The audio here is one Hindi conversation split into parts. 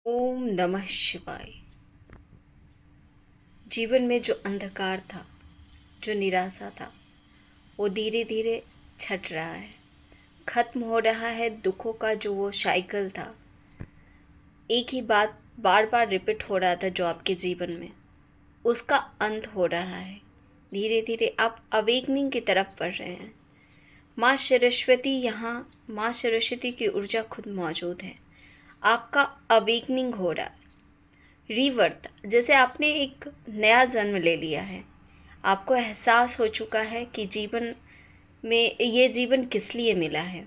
ओम नमः शिवाय। जीवन में जो अंधकार था, जो निराशा था, वो धीरे धीरे छट रहा है, खत्म हो रहा है। दुखों का जो वो साइकिल था, एक ही बात बार बार रिपीट हो रहा था जो आपके जीवन में, उसका अंत हो रहा है। धीरे धीरे आप अवेकनिंग की तरफ बढ़ रहे हैं। माँ सरस्वती यहाँ, माँ सरस्वती की ऊर्जा खुद मौजूद है। आपका अवेकनिंग हो रहा है, रीवर्थ, जैसे आपने एक नया जन्म ले लिया है। आपको एहसास हो चुका है कि जीवन में ये जीवन किस लिए मिला है।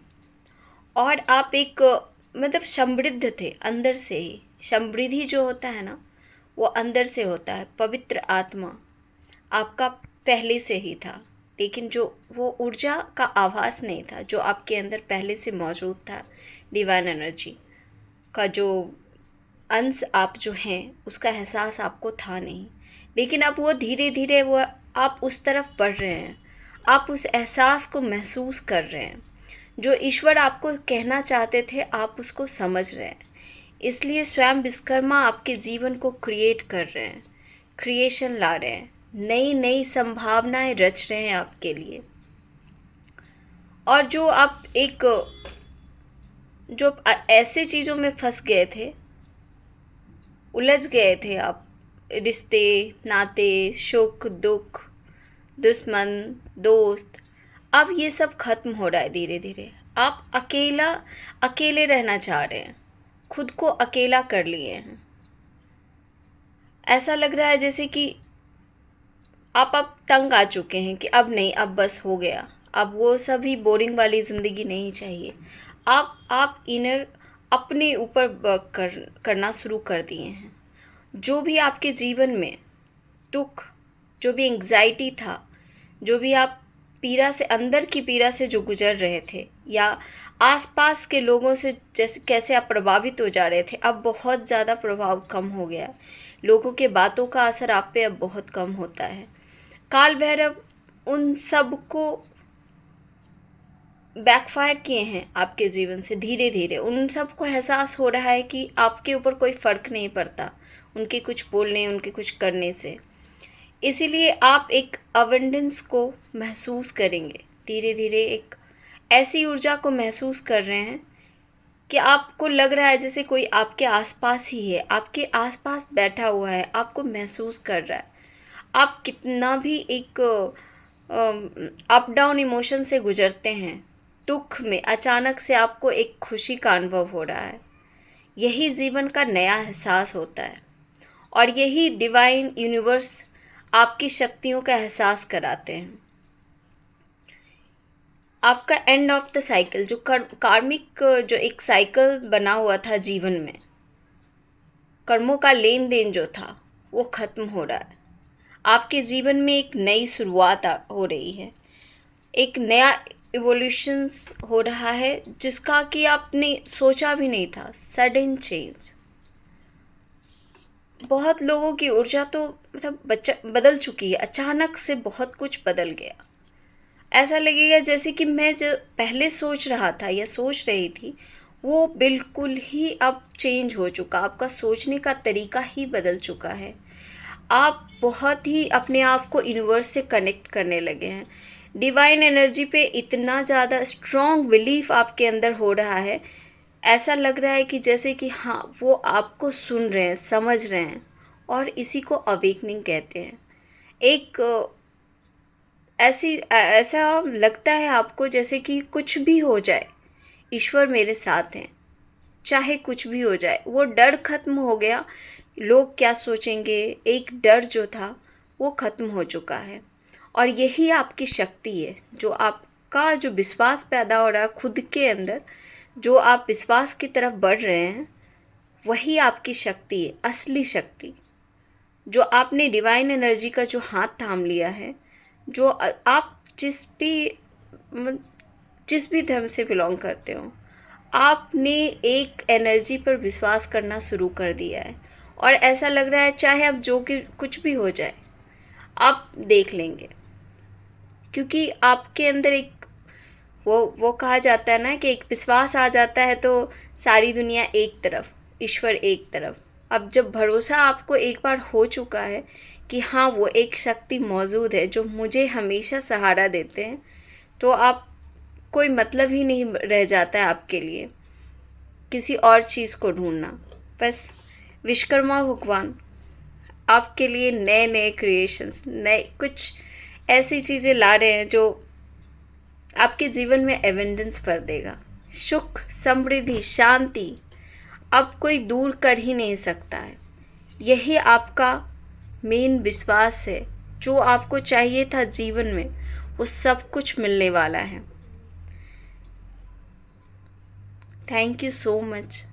और आप एक मतलब समृद्ध थे अंदर से ही। समृद्धि जो होता है ना, वो अंदर से होता है। पवित्र आत्मा आपका पहले से ही था, लेकिन जो वो ऊर्जा का आभास नहीं था जो आपके अंदर पहले से मौजूद था। डिवाइन एनर्जी का जो अंश आप जो हैं, उसका एहसास आपको था नहीं, लेकिन अब वो धीरे धीरे वो आप उस तरफ बढ़ रहे हैं। आप उस एहसास को महसूस कर रहे हैं। जो ईश्वर आपको कहना चाहते थे, आप उसको समझ रहे हैं। इसलिए स्वयं विश्वकर्मा आपके जीवन को क्रिएट कर रहे हैं, क्रिएशन ला रहे हैं, नई नई संभावनाएं रच रहे हैं आपके लिए। और जो आप एक जो ऐसे चीज़ों में फंस गए थे, उलझ गए थे आप, रिश्ते, नाते, सुख दुख, दुश्मन, दोस्त, अब ये सब खत्म हो रहा है धीरे धीरे। आप अकेले रहना चाह रहे हैं, खुद को अकेला कर लिए हैं। ऐसा लग रहा है जैसे कि आप अब तंग आ चुके हैं कि अब नहीं, अब बस हो गया। अब वो सभी बोरिंग वाली ज़िंदगी नहीं चाहिए। आप इनर अपने ऊपर वर्क करना शुरू कर दिए हैं। जो भी आपके जीवन में दुख, जो भी एंग्जाइटी था, जो भी आप पीड़ा से, अंदर की पीड़ा से जो गुजर रहे थे, या आसपास के लोगों से जैसे कैसे आप प्रभावित हो जा रहे थे, अब बहुत ज़्यादा प्रभाव कम हो गया है। लोगों के बातों का असर आप पे अब बहुत कम होता है। काल भैरव उन सब को बैकफायर किए हैं आपके जीवन से। धीरे धीरे उन सबको एहसास हो रहा है कि आपके ऊपर कोई फ़र्क नहीं पड़ता उनके कुछ बोलने, उनके कुछ करने से। इसीलिए आप एक अबंडेंस को महसूस करेंगे। धीरे धीरे एक ऐसी ऊर्जा को महसूस कर रहे हैं कि आपको लग रहा है जैसे कोई आपके आसपास ही है, आपके आसपास बैठा हुआ है, आपको महसूस कर रहा है। आप कितना भी एक अप डाउन इमोशन से गुजरते हैं, दुख में अचानक से आपको एक खुशी का अनुभव हो रहा है। यही जीवन का नया एहसास होता है, और यही डिवाइन यूनिवर्स आपकी शक्तियों का एहसास कराते हैं। आपका एंड ऑफ द साइकिल, जो कार्मिक जो एक साइकिल बना हुआ था जीवन में, कर्मों का लेन देन जो था, वो खत्म हो रहा है। आपके जीवन में एक नई शुरुआत हो रही है, एक नया इवोल्यूशंस हो रहा है, जिसका कि आपने सोचा भी नहीं था। Sudden change. बहुत लोगों की ऊर्जा तो मतलब बदल चुकी है। अचानक से बहुत कुछ बदल गया। ऐसा लगेगा जैसे कि मैं जो पहले सोच रहा था या सोच रही थी, वो बिल्कुल ही अब चेंज हो चुका। आपका सोचने का तरीका ही बदल चुका है। आप बहुत ही अपने आप को यूनिवर्स से कनेक्ट करने लगे हैं। डिवाइन एनर्जी पे इतना ज़्यादा स्ट्रॉन्ग बिलीफ आपके अंदर हो रहा है। ऐसा लग रहा है कि जैसे कि हाँ, वो आपको सुन रहे हैं, समझ रहे हैं, और इसी को अवेकनिंग कहते हैं। एक ऐसा लगता है आपको जैसे कि कुछ भी हो जाए, ईश्वर मेरे साथ हैं, चाहे कुछ भी हो जाए। वो डर खत्म हो गया। लोग क्या सोचेंगे, एक डर जो था वो खत्म हो चुका है। और यही आपकी शक्ति है, जो आपका जो विश्वास पैदा हो रहा है खुद के अंदर, जो आप विश्वास की तरफ बढ़ रहे हैं, वही आपकी शक्ति है, असली शक्ति। जो आपने डिवाइन एनर्जी का जो हाथ थाम लिया है, जो आप जिस भी धर्म से बिलोंग करते हो, आपने एक एनर्जी पर विश्वास करना शुरू कर दिया है। और ऐसा लग रहा है चाहे अब जो कि कुछ भी हो जाए, आप देख लेंगे। क्योंकि आपके अंदर एक वो कहा जाता है ना कि एक विश्वास आ जाता है तो सारी दुनिया एक तरफ। ईश्वर एक तरफ। अब जब भरोसा आपको एक बार हो चुका है कि हाँ, वो एक शक्ति मौजूद है जो मुझे हमेशा सहारा देते हैं, तो आप कोई मतलब ही नहीं रह जाता है आपके लिए किसी और चीज़ को ढूंढना। बस विश्वकर्मा भगवान आपके लिए नए नए क्रिएशंस, नए कुछ ऐसी चीज़ें ला रहे हैं जो आपके जीवन में एवेंडेंस भर देगा। सुख, समृद्धि, शांति अब कोई दूर कर ही नहीं सकता है। यही आपका मेन विश्वास है। जो आपको चाहिए था जीवन में, वो सब कुछ मिलने वाला है। Thank you so much.